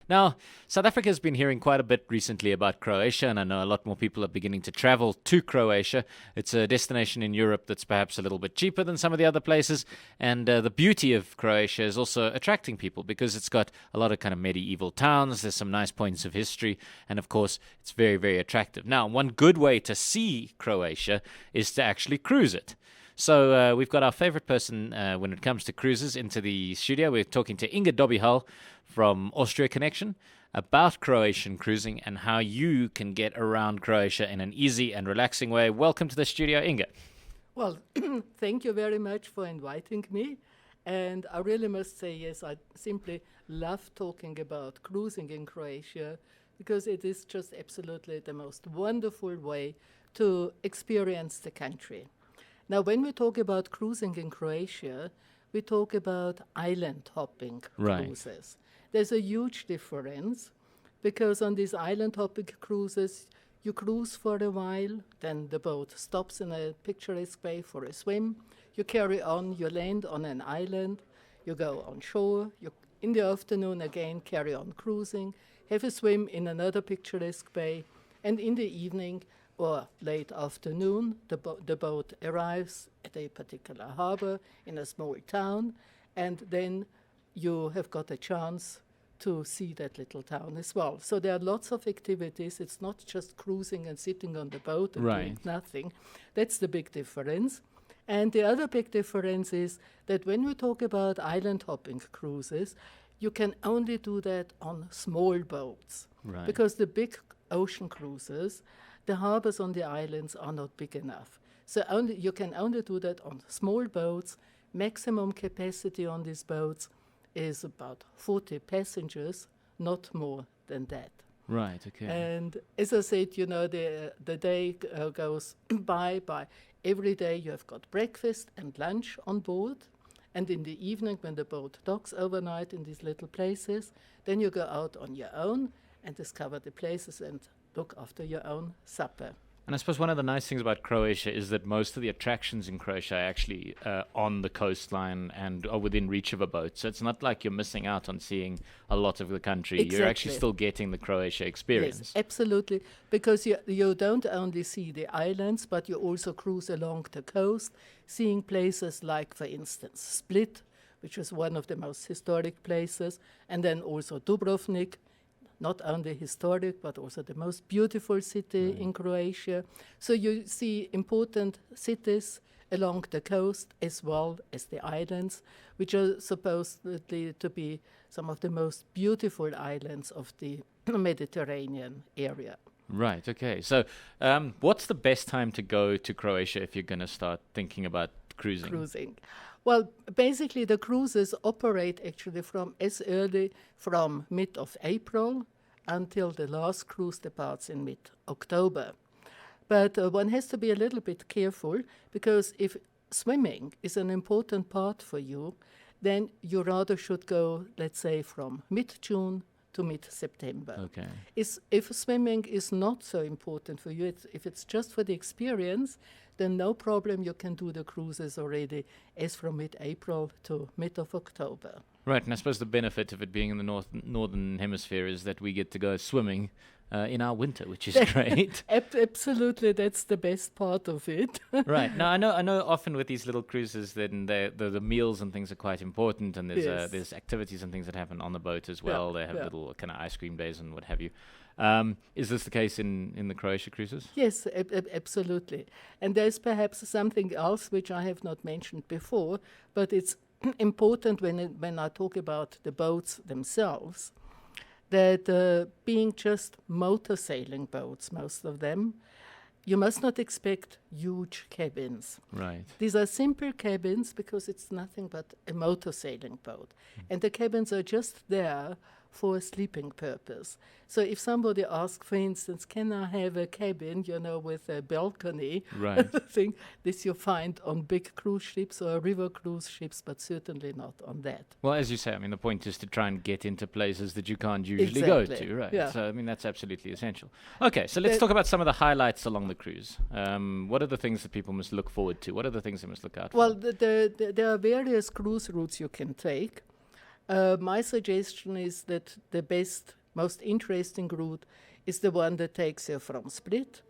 Now, South Africa has been hearing quite a bit recently about Croatia, and I know a lot more people are beginning to travel to Croatia. It's a destination in Europe that's perhaps a little bit cheaper than some of the other places, and the beauty of Croatia is also attracting people because it's got a lot of kind of medieval towns. There's some nice points of history, and of course, it's very, very attractive. Now, one good way to see Croatia is to actually cruise it. So we've got our favorite person when it comes to cruises into the studio. We're talking to Inge Dobihal from Austria Connection about Croatian cruising and how you can get around Croatia in an easy and relaxing way. Welcome to the studio, Inge. Well, thank you very much for inviting me. And I really must say, yes, I simply love talking about cruising in Croatia because it is just absolutely the most wonderful way to experience the country. Now, when we talk about cruising in Croatia, we talk about island hopping cruises. There's a huge difference because on these island hopping cruises, you cruise for a while, then the boat stops in a picturesque bay for a swim, you carry on, you land on an island, you go on shore, you in the afternoon again carry on cruising, have a swim in another picturesque bay, and in the evening or late afternoon, the boat arrives at a particular harbor in a small town, and then you have got a chance to see that little town as well. So there are lots of activities. It's not just cruising and sitting on the boat and doing nothing. That's the big difference. And the other big difference is that when we talk about island hopping cruises, you can only do that on small boats. Because the big ocean cruises, the harbors on the islands are not big enough. So you can only do that on small boats. Maximum capacity on these boats is about 40 passengers, not more than that. Right, okay. And as I said, you know, the day goes by. Every day you have got breakfast and lunch on board. And in the evening, when the boat docks overnight in these little places, then you go out on your own and discover the places and look after your own supper. And I suppose one of the nice things about Croatia is that most of the attractions in Croatia are actually on the coastline and are within reach of a boat. So it's not like you're missing out on seeing a lot of the country. Exactly. You're actually still getting the Croatia experience. Yes, absolutely. Because you don't only see the islands, but you also cruise along the coast, seeing places like, for instance, Split, which is one of the most historic places, and then also Dubrovnik, not only historic, but also the most beautiful city in Croatia. So you see important cities along the coast as well as the islands, which are supposedly to be some of the most beautiful islands of the Mediterranean area. Right, okay. So what's the best time to go to Croatia if you're going to start thinking about cruising? Well, basically the cruises operate actually from as early from mid of April until the last cruise departs in mid-October. But one has to be a little bit careful because if swimming is an important part for you, then you rather should go, let's say, from mid-June to mid-September. Okay. If swimming is not so important for you, if it's just for the experience, then no problem, you can do the cruises already as from mid-April to mid of October. Right, and I suppose the benefit of it being in the northern hemisphere is that we get to go swimming in our winter, which is great. Absolutely, that's the best part of it. Right. Now, I know often with these little cruises, then the meals and things are quite important, and there's activities and things that happen on the boat as well. They have little kind of ice cream days and what have you. Is this the case in the Croatia cruises? Yes, absolutely. And there's perhaps something else which I have not mentioned before, but it's important when I talk about the boats themselves, that being just motor sailing boats, most of them, you must not expect huge cabins. Right. These are simple cabins because it's nothing but a motor sailing boat. And the cabins are just there for a sleeping purpose. So if somebody asks, for instance, can I have a cabin, with a balcony? Right. I think this you find on big cruise ships or river cruise ships, but certainly not on that. Well, as you say, the point is to try and get into places that you can't usually go to, right? Yeah. So, that's absolutely essential. Okay, so let's talk about some of the highlights along the cruise. What are the things that people must look forward to? What are the things they must look out for? Well, there are various cruise routes you can take. My suggestion is that the best, most interesting route is the one that takes you from Split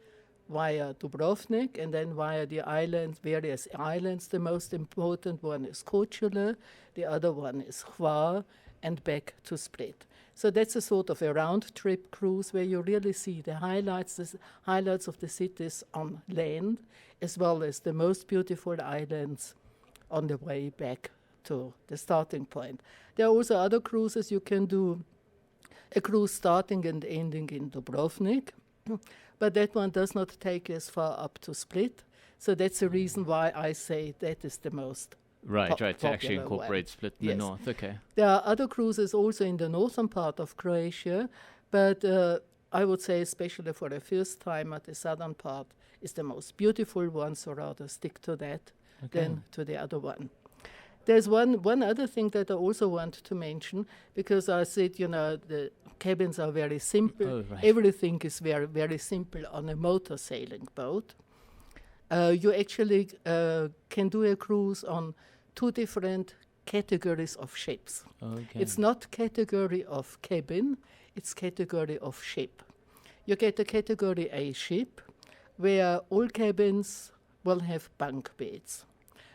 via Dubrovnik and then via the islands, various islands. The most important one is Korčula, the other one is Hvar, and back to Split. So that's a sort of a round-trip cruise where you really see the highlights of the cities on land, as well as the most beautiful islands on the way back to the starting point. There are also other cruises you can do, a cruise starting and ending in Dubrovnik, but that one does not take as far up to Split. So that's the reason why I say that is the most Right, to actually popular incorporate one. Split in the Yes. north. Okay. There are other cruises also in the northern part of Croatia, but I would say especially for the first timer, the southern part is the most beautiful one, so rather stick to that than to the other one. There's one other thing that I also want to mention, because I said, the cabins are very simple. Oh, right. Everything is very, very simple on a motor sailing boat. You actually can do a cruise on 2 different categories of ships. Okay. It's not category of cabin, it's category of ship. You get a category A ship, where all cabins will have bunk beds.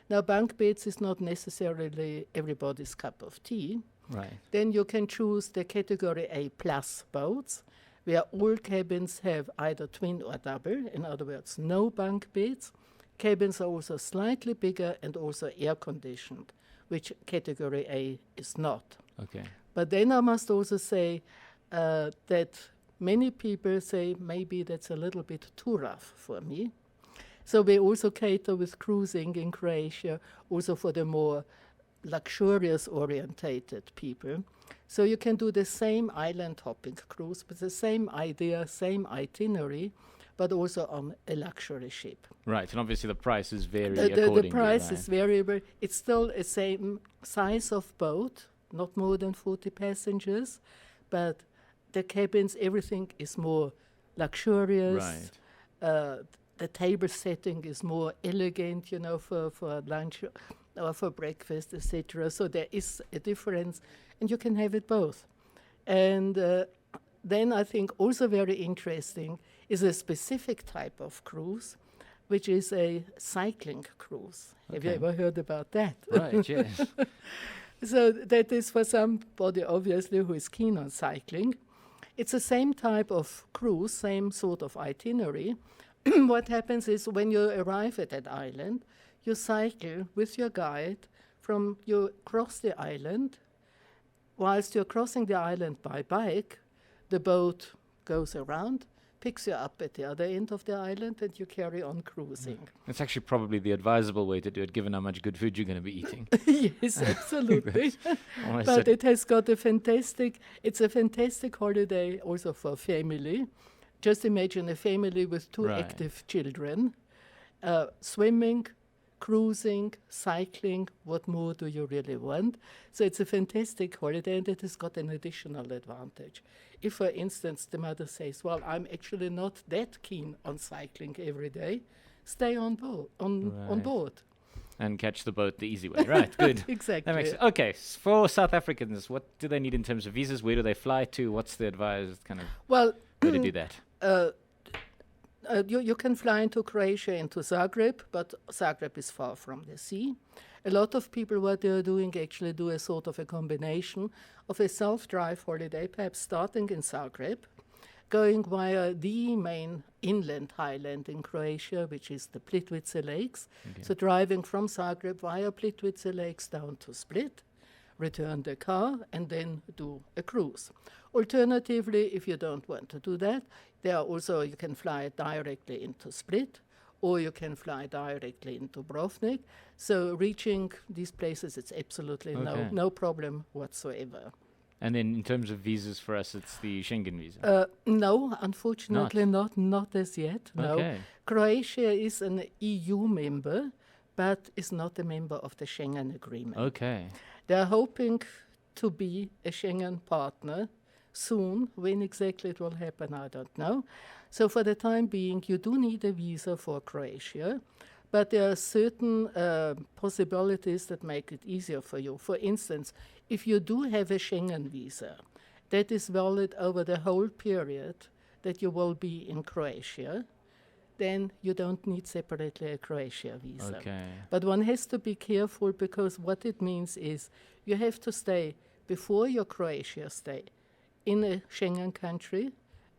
Now, bunk beds is not necessarily everybody's cup of tea. Right. Then you can choose the category A plus boats, where all cabins have either twin or double, in other words, no bunk beds. Cabins are also slightly bigger and also air-conditioned, which category A is not. Okay. But then I must also say that many people say maybe that's a little bit too rough for me. So we also cater with cruising in Croatia, also for the more luxurious orientated people. So you can do the same island hopping cruise with the same idea, same itinerary, but also on a luxury ship. Right, and obviously the prices vary The accordingly. price right? is variable. It's still the same size of boat, not more than 40 passengers, but the cabins, everything is more luxurious. Right. The table setting is more elegant, for lunch or for breakfast, etc. So there is a difference, and you can have it both. And then I think also very interesting is a specific type of cruise, which is a cycling cruise. Have you Okay. ever heard about that? Right, yes. So that is for somebody, obviously, who is keen on cycling. It's the same type of cruise, same sort of itinerary. What happens is when you arrive at that island, you cycle with your guide you cross the island. Whilst you're crossing the island by bike, the boat goes around, picks you up at the other end of the island, and you carry on cruising. It's actually probably the advisable way to do it, given how much good food you're going to be eating. Yes, absolutely. Almost But a- it has got it's a fantastic holiday also for family. Just imagine a family with 2 Right. active children, swimming, cruising, cycling. What more do you really want? So it's a fantastic holiday, and it has got an additional advantage. If, for instance, the mother says, well, I'm actually not that keen on cycling every day, stay on Right. board. and catch the boat the easy way. Right, good. Exactly. That makes sense. Okay, for South Africans, what do they need in terms of visas? Where do they fly to? What's the advised kind of Well, way to do that? You can fly into Croatia, into Zagreb, but Zagreb is far from the sea. A lot of people, what they're doing, actually do a sort of a combination of a self-drive holiday, perhaps starting in Zagreb, going via the main inland highland in Croatia, which is the Plitvice Lakes. Okay. So driving from Zagreb via Plitvice Lakes down to Split, return the car, and then do a cruise. Alternatively, if you don't want to do that, you can fly directly into Split, or you can fly directly into Dubrovnik. So reaching these places, it's absolutely Okay. no problem whatsoever. And then in terms of visas for us, it's the Schengen visa. No, unfortunately not as yet, no. Okay. Croatia is an EU member, but is not a member of the Schengen Agreement. Okay. They're hoping to be a Schengen partner soon. When exactly it will happen, I don't know. So for the time being, you do need a visa for Croatia, But there are certain possibilities that make it easier for you. For instance, if you do have a Schengen visa that is valid over the whole period that you will be in Croatia, then you don't need separately a Croatia visa. Okay. But one has to be careful, because what it means is you have to stay before your Croatia stay in a Schengen country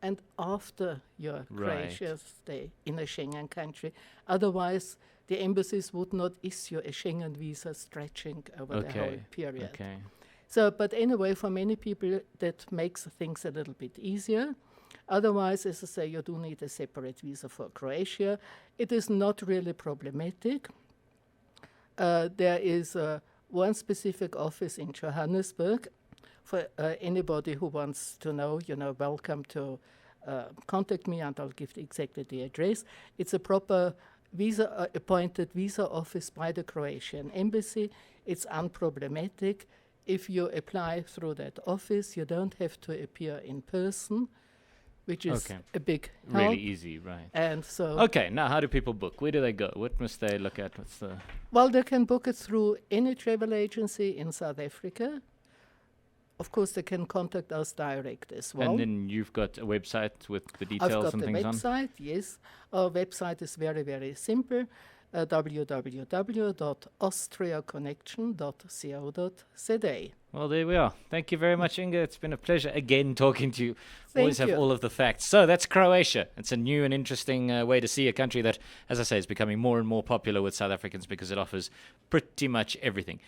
and after your Croatia stay in a Schengen country. Otherwise, the embassies would not issue a Schengen visa stretching over the whole period. Okay. So, but anyway, for many people, that makes things a little bit easier. Otherwise, as I say, you do need a separate visa for Croatia. It is not really problematic. There is one specific office in Johannesburg. For anybody who wants to know, welcome to contact me, and I'll give exactly the address. It's a proper appointed visa office by the Croatian embassy. It's unproblematic. If you apply through that office, you don't have to appear in person, which is a big help. Really easy, right. And so... Okay, now how do people book? Where do they go? What must they look at? Well, they can book it through any travel agency in South Africa. Of course, they can contact us direct as well. And then you've got a website with the details and things on? I've got the website, yes. Our website is very, very simple. www.austriaconnection.co.za. Well, there we are. Thank you very much, Inge. It's been a pleasure again talking to you. Always Thank have you. all of the facts. So that's Croatia. It's a new and interesting way to see a country that, as I say, is becoming more and more popular with South Africans because it offers pretty much everything.